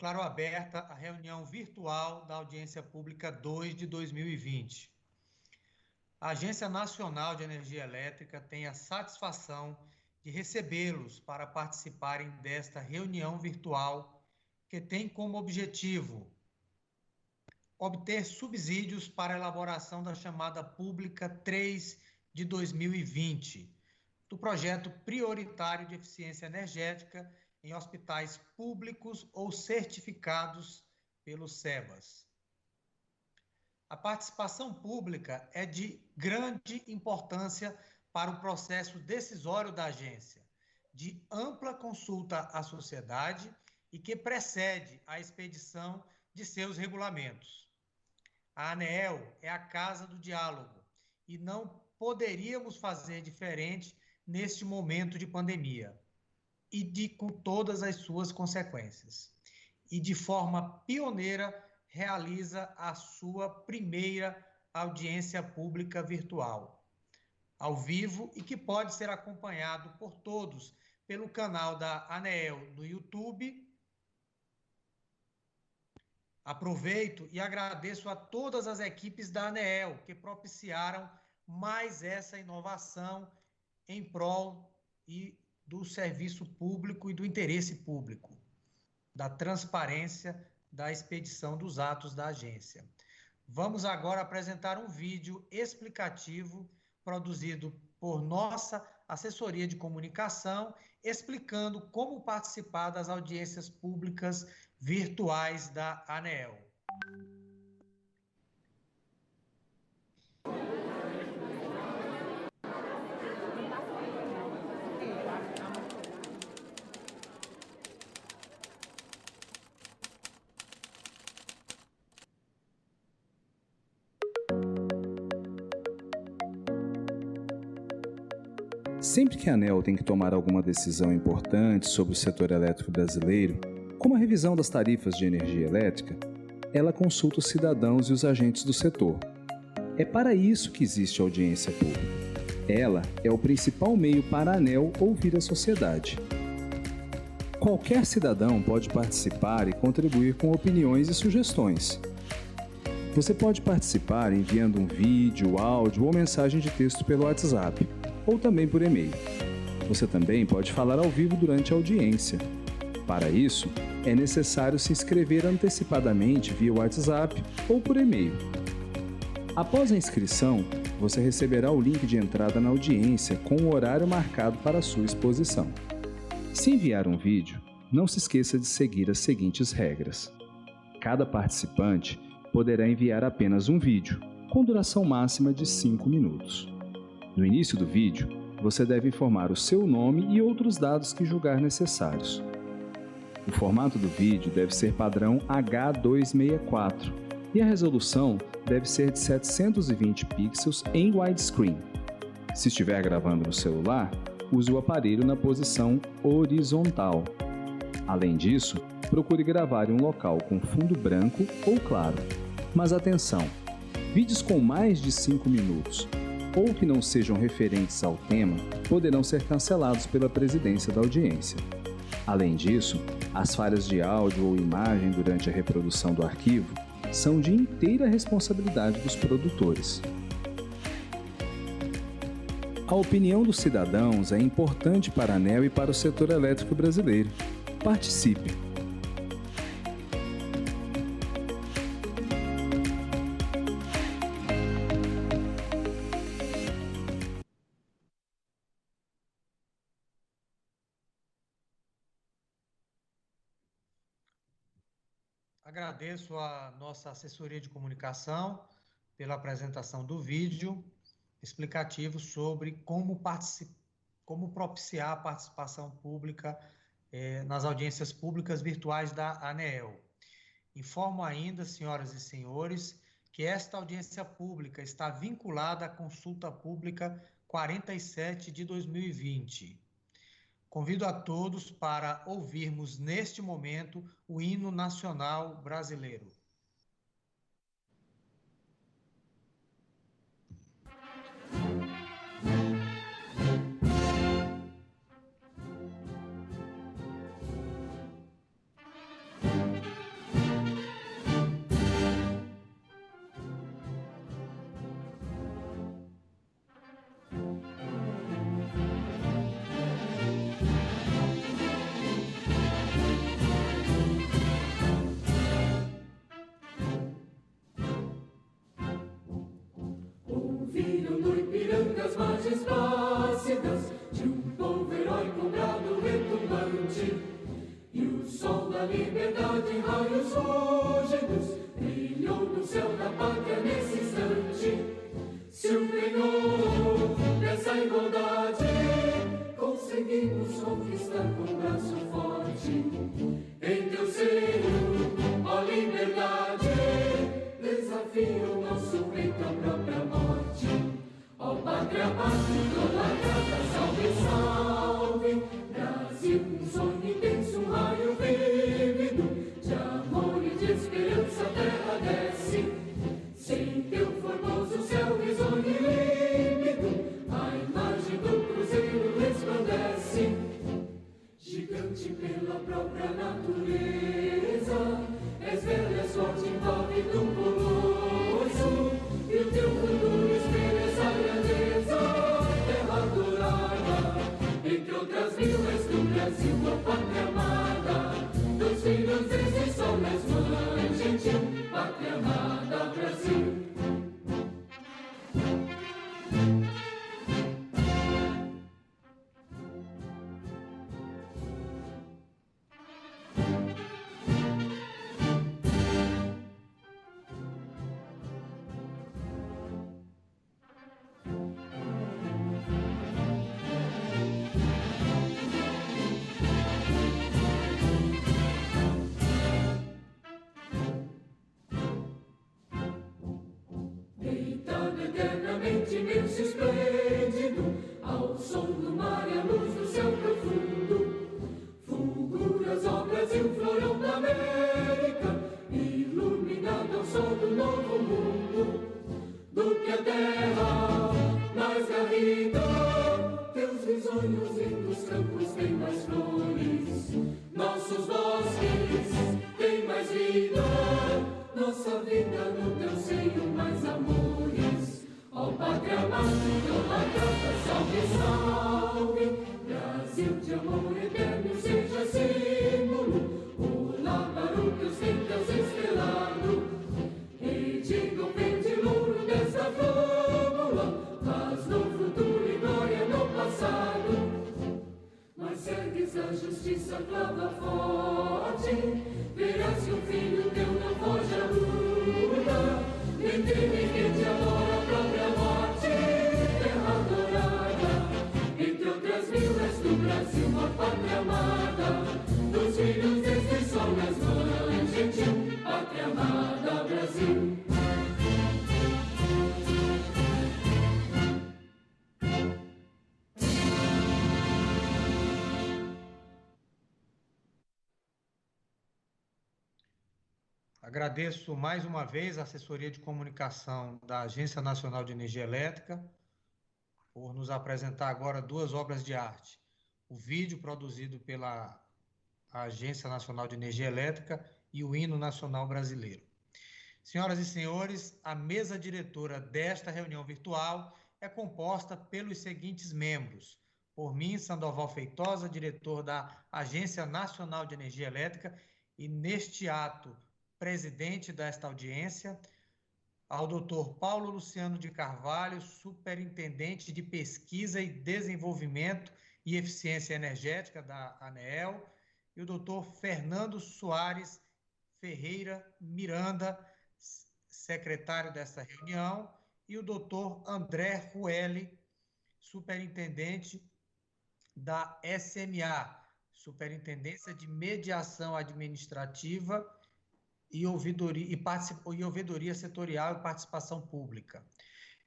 Declaro aberta a reunião virtual da Audiência Pública 2 de 2020. A Agência Nacional de Energia Elétrica tem a satisfação de recebê-los para participarem desta reunião virtual que tem como objetivo obter subsídios para a elaboração da chamada Pública 3 de 2020, do projeto prioritário de eficiência energética em hospitais públicos ou certificados pelo SEBAS. A participação pública é de grande importância para o processo decisório da agência, de ampla consulta à sociedade e que precede a expedição de seus regulamentos. A ANEEL é a casa do diálogo e não poderíamos fazer diferente neste momento de pandemia e com todas as suas consequências. E de forma pioneira realiza a sua primeira audiência pública virtual, ao vivo, e que pode ser acompanhado por todos pelo canal da ANEEL no YouTube. Aproveito e agradeço a todas as equipes da ANEEL que propiciaram mais essa inovação em prol do serviço público e do interesse público, da transparência da expedição dos atos da agência. Vamos agora apresentar um vídeo explicativo produzido por nossa assessoria de comunicação, explicando como participar das audiências públicas virtuais da ANEEL. Sempre que a ANEEL tem que tomar alguma decisão importante sobre o setor elétrico brasileiro, como a revisão das tarifas de energia elétrica, ela consulta os cidadãos e os agentes do setor. É para isso que existe a audiência pública. Ela é o principal meio para a ANEEL ouvir a sociedade. Qualquer cidadão pode participar e contribuir com opiniões e sugestões. Você pode participar enviando um vídeo, áudio ou mensagem de texto pelo WhatsApp, ou também por e-mail. Você também pode falar ao vivo durante a audiência. Para isso, é necessário se inscrever antecipadamente via WhatsApp ou por e-mail. Após a inscrição, você receberá o link de entrada na audiência com o horário marcado para a sua exposição. Se enviar um vídeo, não se esqueça de seguir as seguintes regras. Cada participante poderá enviar apenas um vídeo, com duração máxima de 5 minutos. No início do vídeo, você deve informar o seu nome e outros dados que julgar necessários. O formato do vídeo deve ser padrão H264 e a resolução deve ser de 720 pixels em widescreen. Se estiver gravando no celular, use o aparelho na posição horizontal. Além disso, procure gravar em um local com fundo branco ou claro. Mas atenção! Vídeos com mais de 5 minutos ou que não sejam referentes ao tema poderão ser cancelados pela presidência da audiência. Além disso, as falhas de áudio ou imagem durante a reprodução do arquivo são de inteira responsabilidade dos produtores. A opinião dos cidadãos é importante para a ANEEL e para o setor elétrico brasileiro. Participe! Agradeço a nossa assessoria de comunicação pela apresentação do vídeo explicativo sobre como propiciar a participação pública nas audiências públicas virtuais da ANEEL. Informo ainda, senhoras e senhores, que esta audiência pública está vinculada à consulta pública 47 de 2020. Convido a todos para ouvirmos neste momento o hino nacional brasileiro. pirangas, margens plácidas, de um povo heróico, brado retumbante. E o sol da liberdade, raios rígidos, brilhou no céu da pátria nesse instante. Se o penhor dessa igualdade conseguimos conquistar com braço forte, em teu seio, ó liberdade, desafia o nosso peito à própria morte. Ó pátria, pátria, idolatrada, salve, salve, Brasil, um sonho intenso, um raio vívido, de amor e de esperança a terra desce, sem teu formoso céu risonho e límpido, a imagem do cruzeiro resplandece. Gigante pela própria natureza, és bela, és forte, envolve do colosso, e o teu futuro espelha essa grandeza, terra adorada, entre outras mil és do Brasil, a pátria amada, dos filhos desse sol, és mãe gentil, pátria amada, Brasil. Eternamente imenso e esplêndido, ao som do mar e à luz do céu profundo, fulguras, ó Brasil, florão da América, iluminado ao sol do novo mundo, do que a terra mais garrida, teus risonhos lindos campos têm mais flores, nossos bosques têm mais vida, nossa vida no teu seio mais amores. Ó pátria amada, idolatrada, salve, salve, Brasil de amor eterno seja símbolo, olá para o que ostentas estrelado, e diga o verde louro desta flâmula, paz no futuro e glória no passado. Mas ergues a justiça, clava forte, verás que o filho teu não foge à luta, nem teme que te adora a própria morte, terra adorada, entre outras mil és do Brasil, uma pátria amada, dos filhos deste sol, és mãe gentil, pátria amada, Brasil. Agradeço mais uma vez a assessoria de comunicação da Agência Nacional de Energia Elétrica por nos apresentar agora duas obras de arte. O vídeo produzido pela Agência Nacional de Energia Elétrica e o hino nacional brasileiro. Senhoras e senhores, a mesa diretora desta reunião virtual é composta pelos seguintes membros. Por mim, Sandoval Feitosa, diretor da Agência Nacional de Energia Elétrica, e neste ato, presidente desta audiência, ao doutor Paulo Luciano de Carvalho, superintendente de Pesquisa e Desenvolvimento e Eficiência Energética da ANEEL, e o doutor Fernando Soares Ferreira Miranda, secretário desta reunião, e o doutor André Rueli, superintendente da SMA, Superintendência de Mediação Administrativa e ouvidoria setorial e participação pública.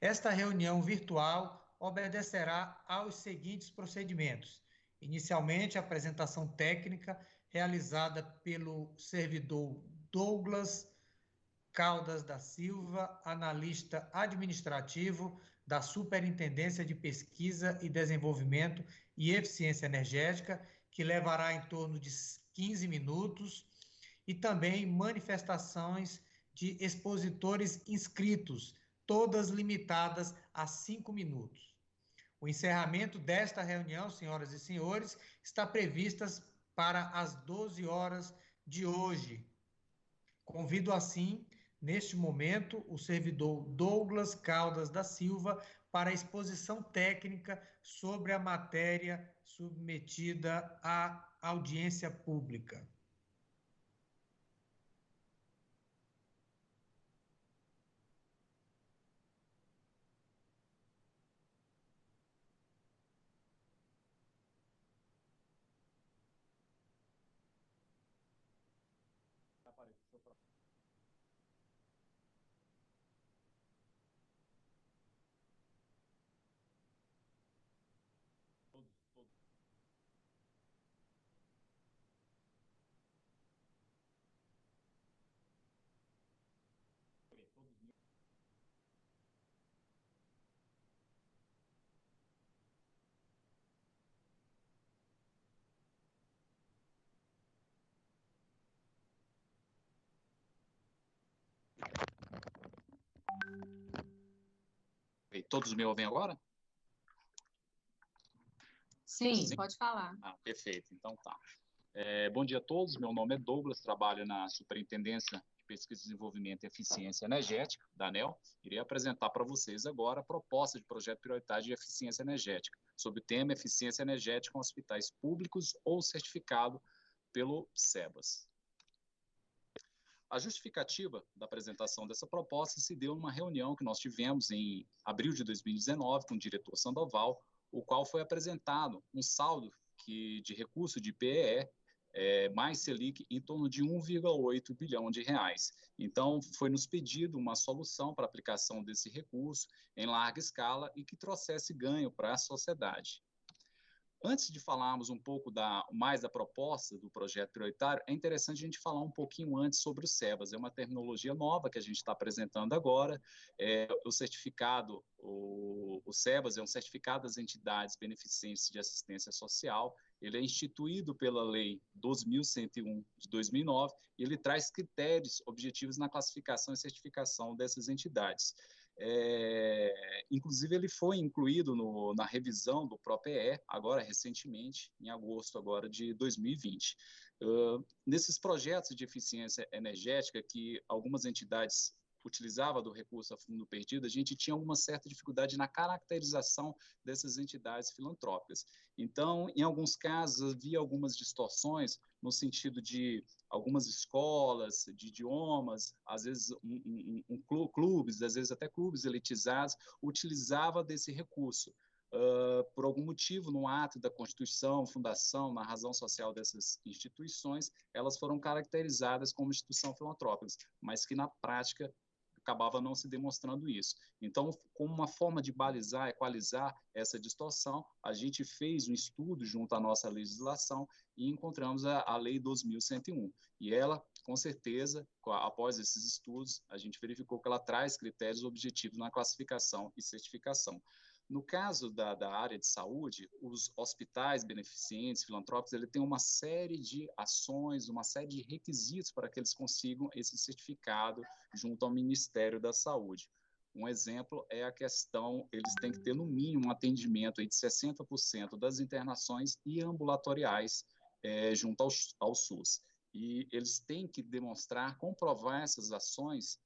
Esta reunião virtual obedecerá aos seguintes procedimentos. Inicialmente, a apresentação técnica realizada pelo servidor Douglas Caldas da Silva, analista administrativo da Superintendência de Pesquisa e Desenvolvimento e Eficiência Energética, que levará em torno de 15 minutos, e também manifestações de expositores inscritos, todas limitadas a 5 minutos. O encerramento desta reunião, senhoras e senhores, está previsto para as 12 horas de hoje. Convido, assim, neste momento, o servidor Douglas Caldas da Silva para a exposição técnica sobre a matéria submetida à audiência pública. Todos me ouvem agora? Sim, pode falar. Perfeito, então tá. Bom dia a todos, meu nome é Douglas, trabalho na Superintendência de Pesquisa, Desenvolvimento e Eficiência Energética, da ANEEL. Irei apresentar para vocês agora a proposta de projeto prioritário de eficiência energética, sob o tema Eficiência Energética em Hospitais Públicos ou certificado pelo SEBAS. A justificativa da apresentação dessa proposta se deu numa reunião que nós tivemos em abril de 2019 com o diretor Sandoval, o qual foi apresentado um saldo de recurso de PEE mais Selic em torno de 1,8 bilhão de reais. Então, foi nos pedido uma solução para a aplicação desse recurso em larga escala e que trouxesse ganho para a sociedade. Antes de falarmos um pouco mais da proposta do projeto prioritário, é interessante a gente falar um pouquinho antes sobre o SEBAS. É uma terminologia nova que a gente está apresentando agora. O certificado, o SEBAS é um certificado das entidades beneficentes de assistência social. Ele é instituído pela Lei 12.101 de 2009 e ele traz critérios objetivos na classificação e certificação dessas entidades. Inclusive, ele foi incluído na revisão do PROPE, agora recentemente, em agosto agora de 2020. Nesses projetos de eficiência energética que algumas entidades utilizavam do recurso a fundo perdido, a gente tinha uma certa dificuldade na caracterização dessas entidades filantrópicas. Então, em alguns casos, havia algumas distorções no sentido de algumas escolas de idiomas, às vezes clubes, às vezes até clubes elitizados, utilizavam desse recurso. Por algum motivo, no ato da Constituição, fundação, na razão social dessas instituições, elas foram caracterizadas como instituição filantrópicas, mas que na prática acabava não se demonstrando isso. Então, como uma forma de balizar, equalizar essa distorção, a gente fez um estudo junto à nossa legislação e encontramos a Lei 12.101. E ela, com certeza, após esses estudos, a gente verificou que ela traz critérios objetivos na classificação e certificação. No caso da área de saúde, os hospitais beneficentes, filantrópicos, ele tem uma série de ações, uma série de requisitos para que eles consigam esse certificado junto ao Ministério da Saúde. Um exemplo é a questão, eles têm que ter no mínimo um atendimento aí de 60% das internações e ambulatoriais junto ao SUS. E eles têm que demonstrar, comprovar essas ações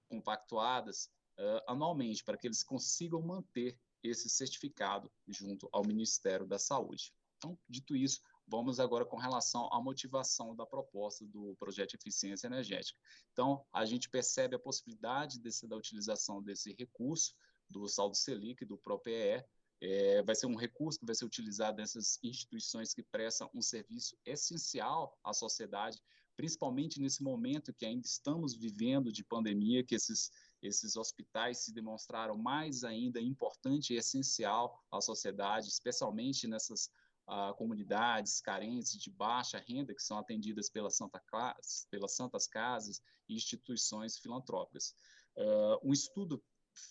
compactuadas anualmente, para que eles consigam manter esse certificado junto ao Ministério da Saúde. Então, dito isso, vamos agora com relação à motivação da proposta do projeto de eficiência energética. Então, a gente percebe a possibilidade da utilização desse recurso, do saldo Selic, do PROPE, vai ser um recurso que vai ser utilizado nessas instituições que prestam um serviço essencial à sociedade, principalmente nesse momento que ainda estamos vivendo de pandemia, que esses hospitais se demonstraram mais ainda importante e essencial à sociedade, especialmente nessas comunidades carentes de baixa renda, que são atendidas pelas Santas Casas e instituições filantrópicas. Um estudo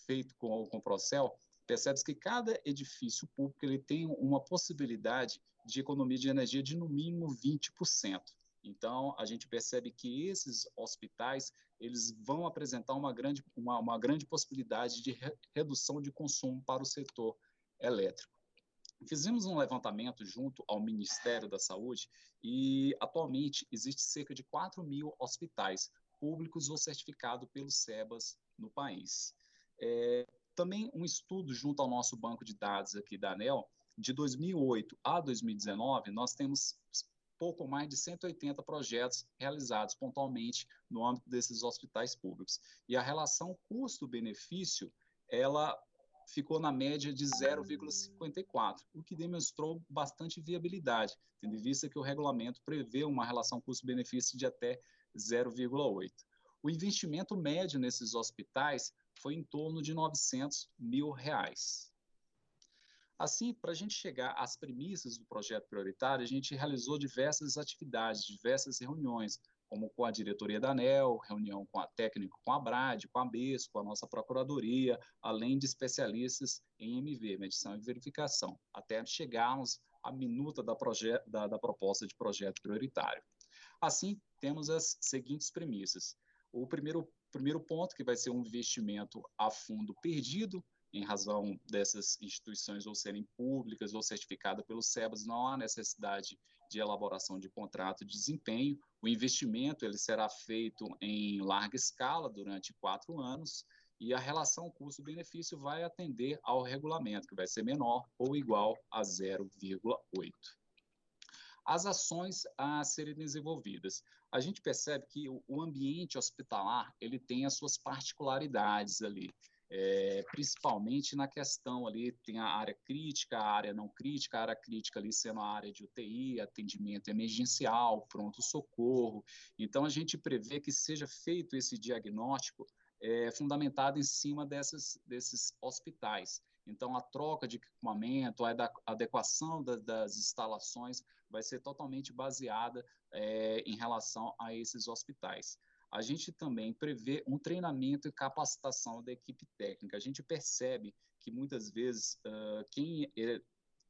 feito com o Procel percebe que cada edifício público ele tem uma possibilidade de economia de energia de no mínimo 20%. Então, a gente percebe que esses hospitais eles vão apresentar uma grande possibilidade de redução de consumo para o setor elétrico. Fizemos um levantamento junto ao Ministério da Saúde e, atualmente, existe cerca de 4.000 hospitais públicos ou certificados pelo SEBAS no país. Também um estudo junto ao nosso banco de dados aqui da ANEEL, de 2008 a 2019, nós temos pouco mais de 180 projetos realizados pontualmente no âmbito desses hospitais públicos. E a relação custo-benefício, ela ficou na média de 0,54, o que demonstrou bastante viabilidade, tendo em vista que o regulamento prevê uma relação custo-benefício de até 0,8. O investimento médio nesses hospitais foi em torno de R$900 mil. Assim, para a gente chegar às premissas do projeto prioritário, a gente realizou diversas atividades, diversas reuniões, como com a diretoria da ANEEL, reunião com a técnica, com a BRAD, com a BES, com a nossa procuradoria, além de especialistas em MV, medição e verificação, até chegarmos à minuta da proposta de projeto prioritário. Assim, temos as seguintes premissas. O primeiro ponto, que vai ser um investimento a fundo perdido, em razão dessas instituições ou serem públicas ou certificadas pelo SEBAS, não há necessidade de elaboração de contrato de desempenho. O investimento ele será feito em larga escala durante 4 anos e a relação custo-benefício vai atender ao regulamento, que vai ser menor ou igual a 0,8. As ações a serem desenvolvidas. A gente percebe que o ambiente hospitalar ele tem as suas particularidades ali. Principalmente na questão ali, tem a área crítica, a área não crítica, a área crítica ali sendo a área de UTI, atendimento emergencial, pronto-socorro. Então, a gente prevê que seja feito esse diagnóstico fundamentado em cima desses hospitais. Então, a troca de equipamento, a adequação das instalações vai ser totalmente baseada em relação a esses hospitais. A gente também prevê um treinamento e capacitação da equipe técnica. A gente percebe que, muitas vezes, quem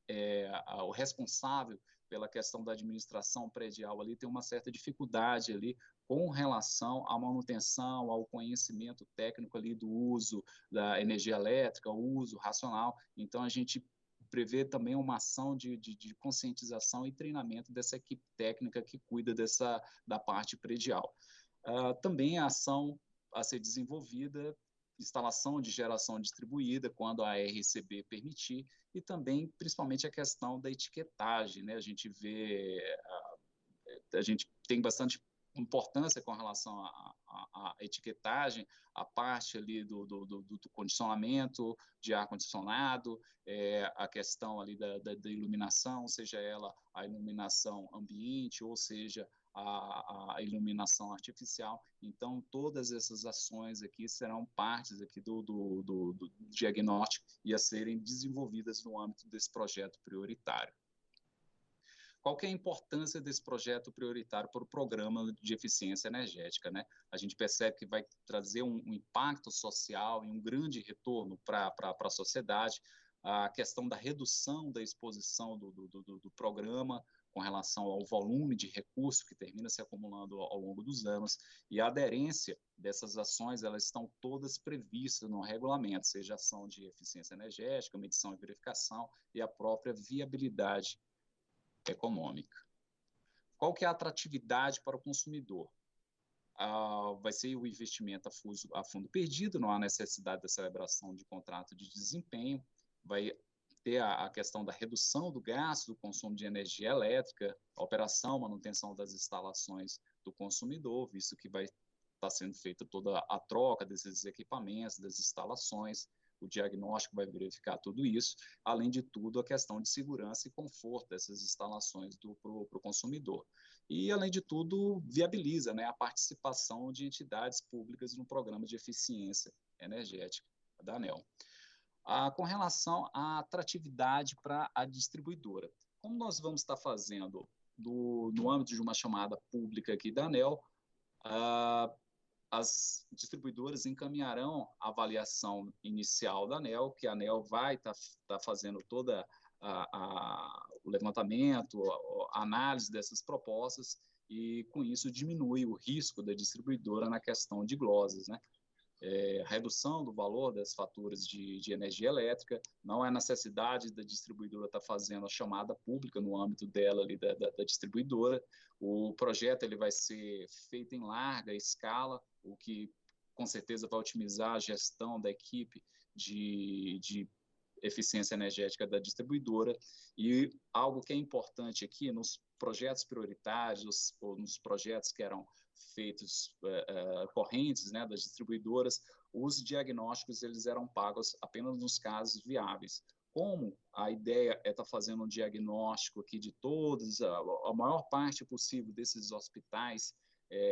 é o responsável pela questão da administração predial ali tem uma certa dificuldade ali com relação à manutenção, ao conhecimento técnico ali do uso da energia elétrica, o uso racional. Então, a gente prevê também uma ação de conscientização e treinamento dessa equipe técnica que cuida da parte predial. Também a ação a ser desenvolvida, instalação de geração distribuída, quando a RCB permitir, e também, principalmente, a questão da etiquetagem, né? A gente tem bastante importância com relação à etiquetagem, a parte ali do condicionamento de ar-condicionado, a questão ali da iluminação, seja ela a iluminação ambiente, ou seja, a iluminação artificial. Então, todas essas ações aqui serão partes aqui do diagnóstico e a serem desenvolvidas no âmbito desse projeto prioritário. Qual que é a importância desse projeto prioritário para o programa de eficiência energética, né? A gente percebe que vai trazer um impacto social e um grande retorno para a sociedade, a questão da redução da exposição do programa, com relação ao volume de recursos que termina se acumulando ao longo dos anos, e a aderência dessas ações, elas estão todas previstas no regulamento, seja ação de eficiência energética, medição e verificação, e a própria viabilidade econômica. Qual que é a atratividade para o consumidor? Vai ser o investimento a fundo perdido, não há necessidade da celebração de contrato de desempenho, vai ter a questão da redução do gasto, do consumo de energia elétrica, a operação, manutenção das instalações do consumidor, visto que vai estar sendo feita toda a troca desses equipamentos, das instalações, o diagnóstico vai verificar tudo isso, além de tudo, a questão de segurança e conforto dessas instalações para o consumidor. E, além de tudo, viabiliza, né, a participação de entidades públicas no programa de eficiência energética da ANEEL. Com relação à atratividade para a distribuidora. Como nós vamos estar fazendo no âmbito de uma chamada pública aqui da ANEEL, as distribuidoras encaminharão a avaliação inicial da ANEEL, que a ANEEL vai estar fazendo toda o levantamento, a análise dessas propostas, e com isso diminui o risco da distribuidora na questão de glosas, né? Redução do valor das faturas de energia elétrica, não é necessidade da distribuidora estar fazendo a chamada pública no âmbito dela ali da distribuidora. O projeto ele vai ser feito em larga escala, o que com certeza vai otimizar a gestão da equipe de eficiência energética da distribuidora. E algo que é importante aqui, nos projetos prioritários, ou nos projetos que eram feitos correntes, né, das distribuidoras, os diagnósticos eles eram pagos apenas nos casos viáveis. Como a ideia é estar fazendo um diagnóstico aqui de todos, a maior parte possível desses hospitais,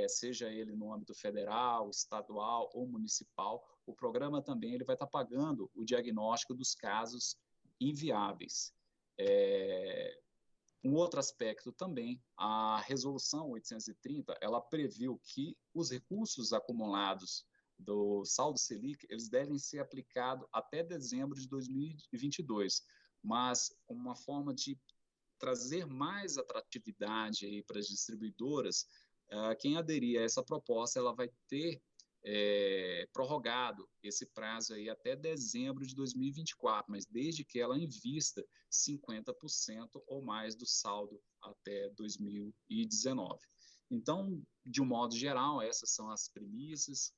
seja ele no âmbito federal, estadual ou municipal, o programa também ele vai estar pagando o diagnóstico dos casos inviáveis. Um outro aspecto também, a resolução 830, ela previu que os recursos acumulados do saldo Selic, eles devem ser aplicados até dezembro de 2022, mas uma forma de trazer mais atratividade aí para as distribuidoras, quem aderir a essa proposta, ela vai ter prorrogado esse prazo aí até dezembro de 2024, mas desde que ela invista 50% ou mais do saldo até 2019. Então, de um modo geral, essas são as premissas,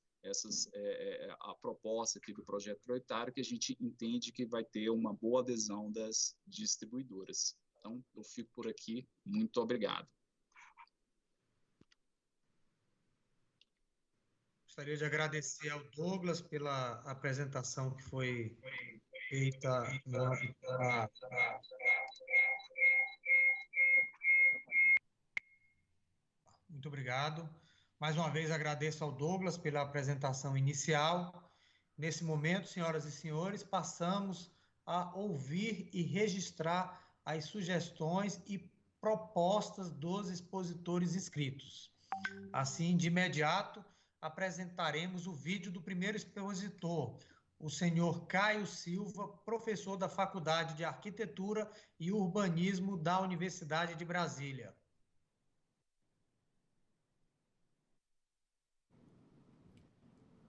a proposta aqui do projeto prioritário, que a gente entende que vai ter uma boa adesão das distribuidoras. Então, eu fico por aqui. Muito obrigado. Gostaria de agradecer ao Douglas pela apresentação que foi feita no âmbito da... Muito obrigado. Mais uma vez agradeço ao Douglas pela apresentação inicial. Nesse momento, senhoras e senhores, passamos a ouvir e registrar as sugestões e propostas dos expositores inscritos. Assim, de imediato, apresentaremos o vídeo do primeiro expositor, o senhor Caio Silva, professor da Faculdade de Arquitetura e Urbanismo da Universidade de Brasília.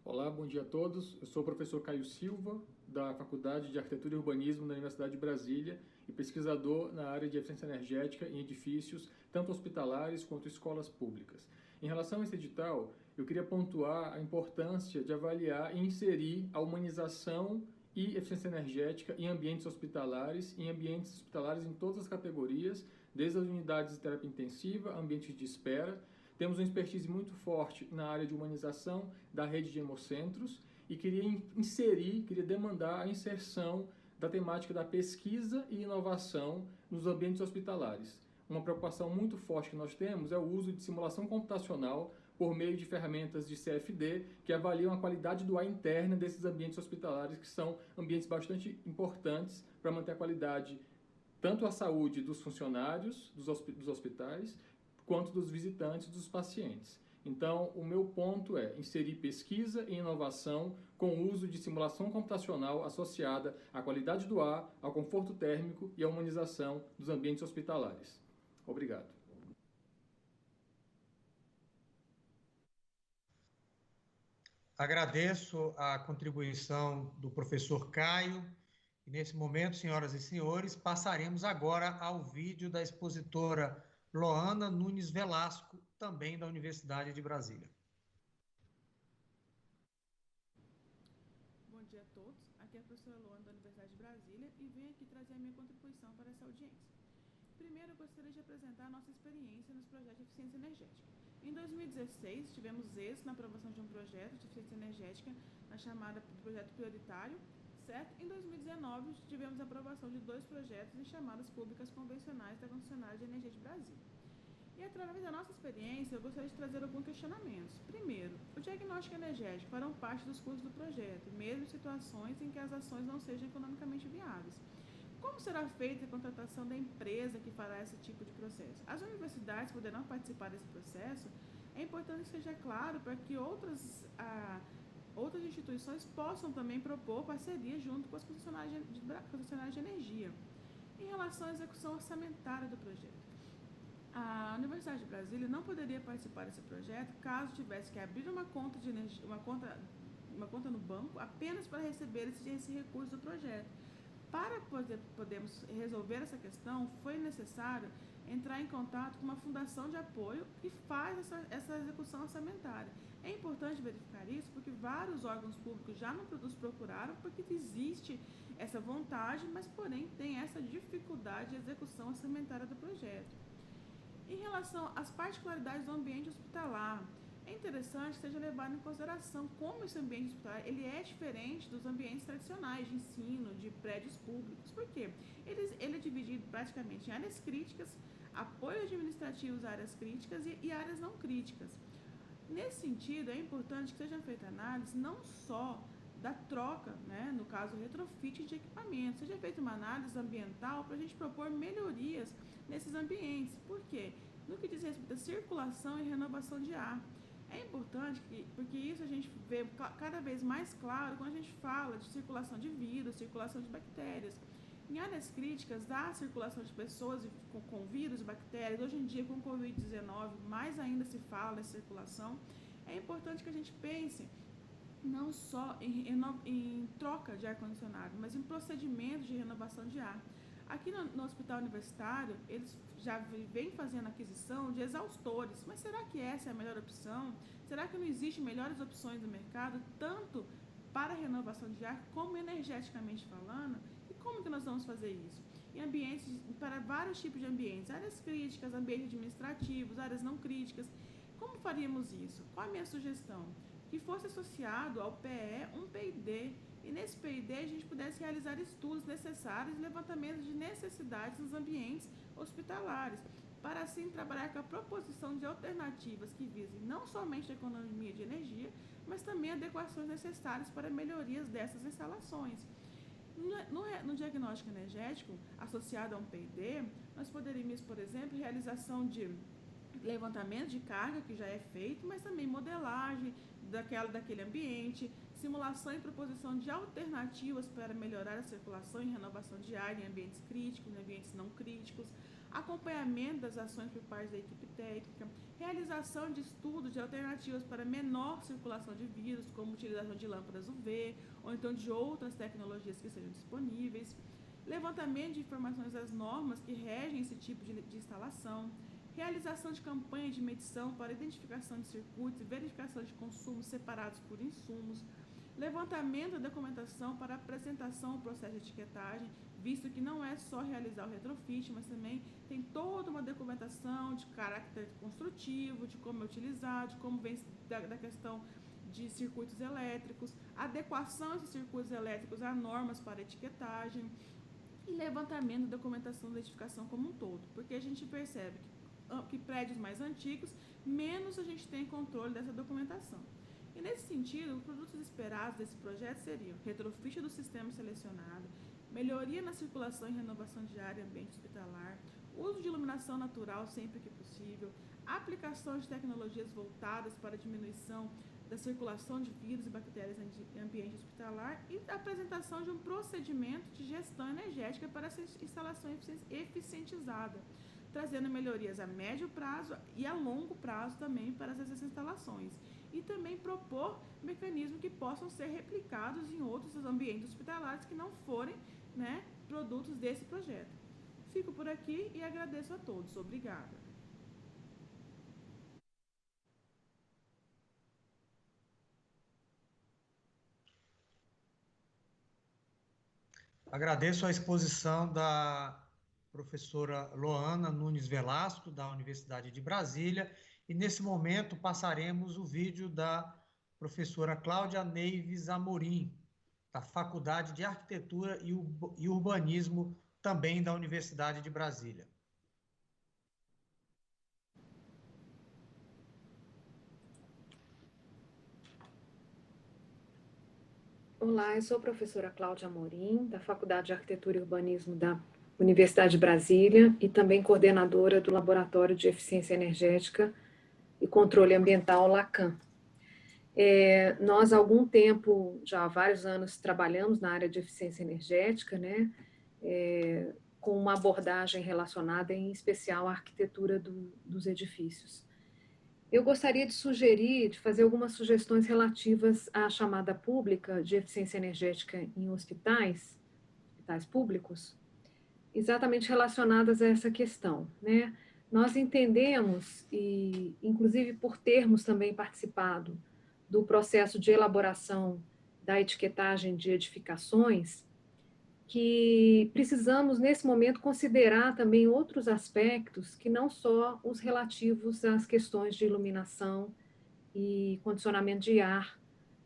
Olá, bom dia a todos. Eu sou o professor Caio Silva, da Faculdade de Arquitetura e Urbanismo da Universidade de Brasília e pesquisador na área de eficiência energética em edifícios, tanto hospitalares quanto escolas públicas. Em relação a esse edital, eu queria pontuar a importância de avaliar e inserir a humanização e eficiência energética em ambientes hospitalares em todas as categorias, desde as unidades de terapia intensiva, ambientes de espera. Temos uma expertise muito forte na área de humanização da rede de hemocentros e queria demandar a inserção da temática da pesquisa e inovação nos ambientes hospitalares. Uma preocupação muito forte que nós temos é o uso de simulação computacional por meio de ferramentas de CFD que avaliam a qualidade do ar interna desses ambientes hospitalares, que são ambientes bastante importantes para manter a qualidade, tanto a saúde dos funcionários dos hospitais, quanto dos visitantes, dos pacientes. Então, o meu ponto é inserir pesquisa e inovação com o uso de simulação computacional associada à qualidade do ar, ao conforto térmico e à humanização dos ambientes hospitalares. Obrigado. Agradeço a contribuição do professor Caio. E nesse momento, senhoras e senhores, passaremos agora ao vídeo da expositora Loana Nunes Velasco, também da Universidade de Brasília. Bom dia a todos. Aqui é a professora Loana da Universidade de Brasília e venho aqui trazer a minha contribuição para essa audiência. Primeiro, eu gostaria de apresentar a nossa experiência nos projetos de eficiência energética. Em 2016, tivemos êxito na aprovação de um projeto de eficiência energética, na chamada projeto prioritário, certo? Em 2019, tivemos a aprovação de 2 projetos em chamadas públicas convencionais da Concessionária de Energia de Brasília. E através da nossa experiência, eu gostaria de trazer alguns questionamentos. Primeiro, o diagnóstico energético fará parte dos custos do projeto, mesmo em situações em que as ações não sejam economicamente viáveis. Como será feita a contratação da empresa que fará esse tipo de processo? As universidades poderão participar desse processo? É importante que seja claro para que outras instituições possam também propor parceria junto com as concessionárias de energia. Em relação à execução orçamentária do projeto, a Universidade de Brasília não poderia participar desse projeto caso tivesse que abrir uma conta de energia, uma conta no banco apenas para receber esse recurso do projeto. Para podermos resolver essa questão, foi necessário entrar em contato com uma fundação de apoio que faz essa execução orçamentária. É importante verificar isso porque vários órgãos públicos já nos procuraram porque existe essa vontade, mas porém tem essa dificuldade de execução orçamentária do projeto. Em relação às particularidades do ambiente hospitalar, é interessante que seja levado em consideração como esse ambiente hospitalar ele é diferente dos ambientes tradicionais de ensino, de prédios públicos. Por quê? Ele é dividido praticamente em áreas críticas, apoios administrativos a áreas críticas e áreas não críticas. Nesse sentido, é importante que seja feita análise não só da troca, né, no caso retrofit de equipamentos, seja feita uma análise ambiental para a gente propor melhorias nesses ambientes. Por quê? No que diz respeito à circulação e renovação de ar. É importante porque isso a gente vê cada vez mais claro quando a gente fala de circulação de vírus, circulação de bactérias. Em áreas críticas, da circulação de pessoas com vírus e bactérias, hoje em dia com Covid-19, mais ainda se fala dessa circulação. É importante que a gente pense não só em troca de ar-condicionado, mas em procedimentos de renovação de ar. Aqui no hospital universitário, eles já vêm fazendo aquisição de exaustores, mas será que essa é a melhor opção? Será que não existem melhores opções no mercado, tanto para renovação de ar, como energeticamente falando? E como que nós vamos fazer isso? Em ambientes, para vários tipos de ambientes, áreas críticas, ambientes administrativos, áreas não críticas. Como faríamos isso? Qual a minha sugestão? Que fosse associado ao PE um PID, e nesse PID a gente pudesse realizar estudos necessários e levantamento de necessidades nos ambientes hospitalares, para assim trabalhar com a proposição de alternativas que visem não somente a economia de energia, mas também adequações necessárias para melhorias dessas instalações. No diagnóstico energético associado a um PID, nós poderíamos, por exemplo, realização de levantamento de carga, que já é feito, mas também modelagem daquele ambiente, simulação e proposição de alternativas para melhorar a circulação e renovação de ar em ambientes críticos, em ambientes não críticos, acompanhamento das ações por parte da equipe técnica, realização de estudos de alternativas para menor circulação de vírus, como utilização de lâmpadas UV, ou então de outras tecnologias que sejam disponíveis, levantamento de informações das normas que regem esse tipo de instalação, realização de campanhas de medição para identificação de circuitos e verificação de consumos separados por insumos, levantamento da documentação para apresentação ao processo de etiquetagem, visto que não é só realizar o retrofit, mas também tem toda uma documentação de caráter construtivo, de como é utilizar, de como vem da questão de circuitos elétricos, adequação desses circuitos elétricos a normas para etiquetagem e levantamento da documentação da edificação como um todo, porque a gente percebe que prédios mais antigos, menos a gente tem controle dessa documentação. E nesse sentido, os produtos esperados desse projeto seriam retrofit do sistema selecionado, melhoria na circulação e renovação de ar e ambiente hospitalar, uso de iluminação natural sempre que possível, aplicação de tecnologias voltadas para a diminuição da circulação de vírus e bactérias em ambiente hospitalar e a apresentação de um procedimento de gestão energética para essa instalação eficientizada, trazendo melhorias a médio prazo e a longo prazo também para essas instalações. E também propor mecanismos que possam ser replicados em outros ambientes hospitalares que não forem, né, produtos desse projeto. Fico por aqui e agradeço a todos. Obrigada. Agradeço a exposição da professora Loana Nunes Velasco, da Universidade de Brasília, e nesse momento passaremos o vídeo da professora Cláudia Neives Amorim, da Faculdade de Arquitetura e Urbanismo, também da Universidade de Brasília. Olá, eu sou a professora Cláudia Amorim, da Faculdade de Arquitetura e Urbanismo da Universidade de Brasília e também coordenadora do Laboratório de Eficiência Energética e Controle Ambiental LACAN. Nós, há algum tempo, já há vários anos, trabalhamos na área de eficiência energética, né, com uma abordagem relacionada, em especial, à arquitetura dos edifícios. Eu gostaria de sugerir, de fazer algumas sugestões relativas à chamada pública de eficiência energética em hospitais públicos, exatamente relacionadas a essa questão, né? Nós entendemos, e inclusive por termos também participado do processo de elaboração da etiquetagem de edificações, que precisamos, nesse momento, considerar também outros aspectos que não só os relativos às questões de iluminação e condicionamento de ar,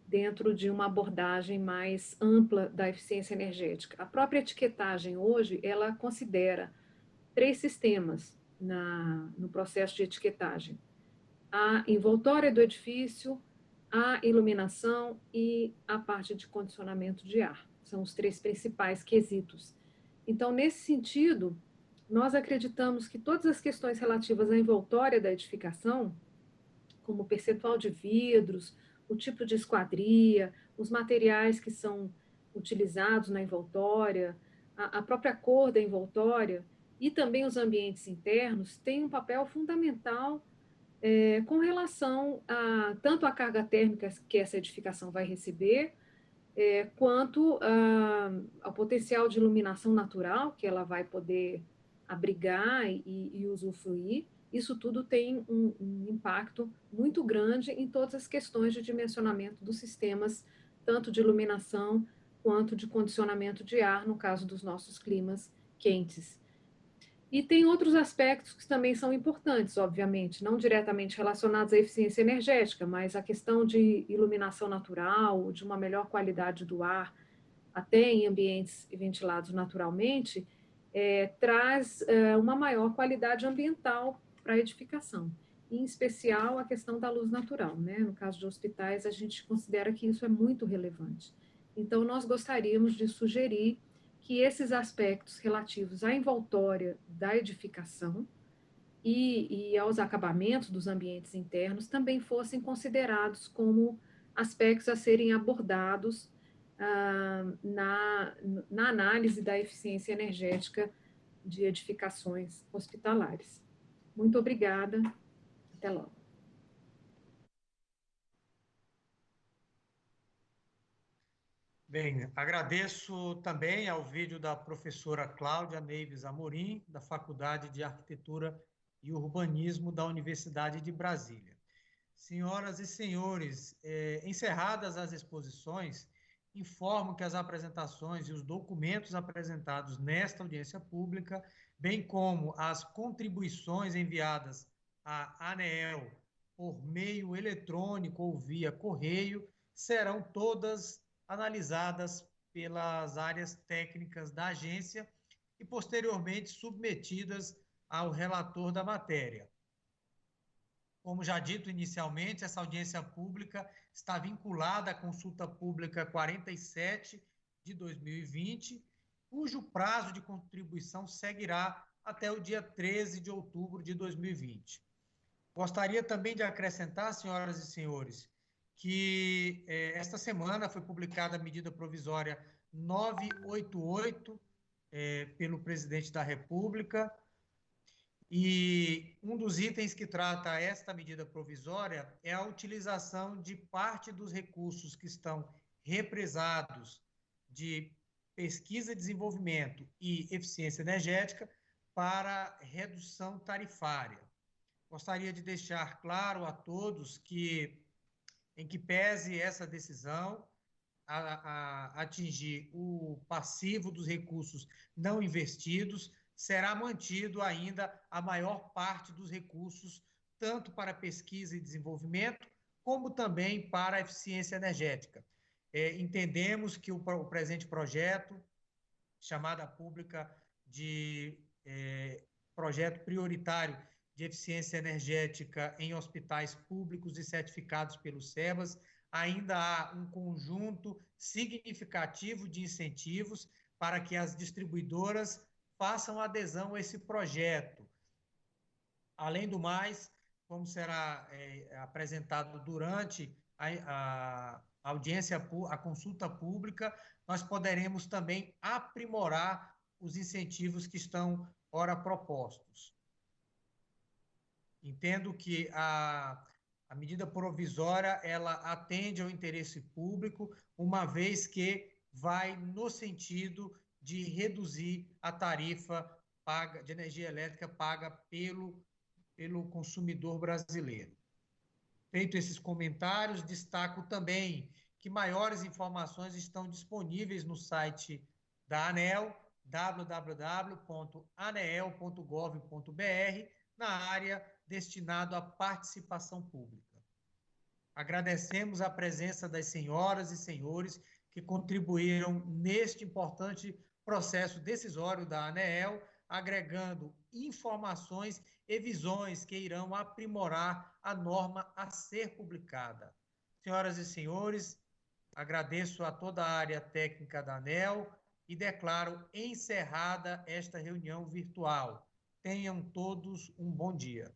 dentro de uma abordagem mais ampla da eficiência energética. A própria etiquetagem hoje, ela considera 3 sistemas no processo de etiquetagem: a envoltória do edifício, a iluminação e a parte de condicionamento de ar. São os 3 principais quesitos. Então, nesse sentido, nós acreditamos que todas as questões relativas à envoltória da edificação, como o percentual de vidros, o tipo de esquadria, os materiais que são utilizados na envoltória, a própria cor da envoltória e também os ambientes internos têm um papel fundamental com relação a tanto a carga térmica que essa edificação vai receber, quanto ao potencial de iluminação natural que ela vai poder abrigar e usufruir. Isso tudo tem um impacto muito grande em todas as questões de dimensionamento dos sistemas, tanto de iluminação quanto de condicionamento de ar, no caso dos nossos climas quentes. E tem outros aspectos que também são importantes, obviamente, não diretamente relacionados à eficiência energética, mas a questão de iluminação natural, de uma melhor qualidade do ar, até em ambientes ventilados naturalmente, traz uma maior qualidade ambiental para a edificação, em especial a questão da luz natural, né? No caso de hospitais, a gente considera que isso é muito relevante. Então, nós gostaríamos de sugerir que esses aspectos relativos à envoltória da edificação e aos acabamentos dos ambientes internos também fossem considerados como aspectos a serem abordados na análise da eficiência energética de edificações hospitalares. Muito obrigada. Até logo. Bem, agradeço também ao vídeo da professora Cláudia Neives Amorim, da Faculdade de Arquitetura e Urbanismo da Universidade de Brasília. Senhoras e senhores, encerradas as exposições, informo que as apresentações e os documentos apresentados nesta audiência pública, bem como as contribuições enviadas à ANEEL por meio eletrônico ou via correio, serão todas analisadas pelas áreas técnicas da agência e posteriormente submetidas ao relator da matéria. Como já dito inicialmente, essa audiência pública está vinculada à consulta pública 47 de 2020, cujo prazo de contribuição seguirá até o dia 13 de outubro de 2020. Gostaria também de acrescentar, senhoras e senhores, que esta semana foi publicada a medida provisória 988 pelo presidente da República, e um dos itens que trata esta medida provisória é a utilização de parte dos recursos que estão represados de pesquisa e desenvolvimento e eficiência energética para redução tarifária. Gostaria de deixar claro a todos que, em que pese essa decisão a atingir o passivo dos recursos não investidos, será mantido ainda a maior parte dos recursos, tanto para pesquisa e desenvolvimento, como também para a eficiência energética. Entendemos que o presente projeto, chamada pública de projeto prioritário de eficiência energética em hospitais públicos e certificados pelo SEBAS, ainda há um conjunto significativo de incentivos para que as distribuidoras façam adesão a esse projeto. Além do mais, como será apresentado durante a audiência, a consulta pública, nós poderemos também aprimorar os incentivos que estão ora propostos. Entendo que a medida provisória ela atende ao interesse público, uma vez que vai no sentido de reduzir a tarifa paga de energia elétrica paga pelo consumidor brasileiro. Feito esses comentários, destaco também que maiores informações estão disponíveis no site da ANEEL, www.aneel.gov.br, na área destinada à participação pública. Agradecemos a presença das senhoras e senhores que contribuíram neste importante processo decisório da ANEEL, agregando informações e visões que irão aprimorar a norma a ser publicada. Senhoras e senhores, agradeço a toda a área técnica da ANEEL e declaro encerrada esta reunião virtual. Tenham todos um bom dia.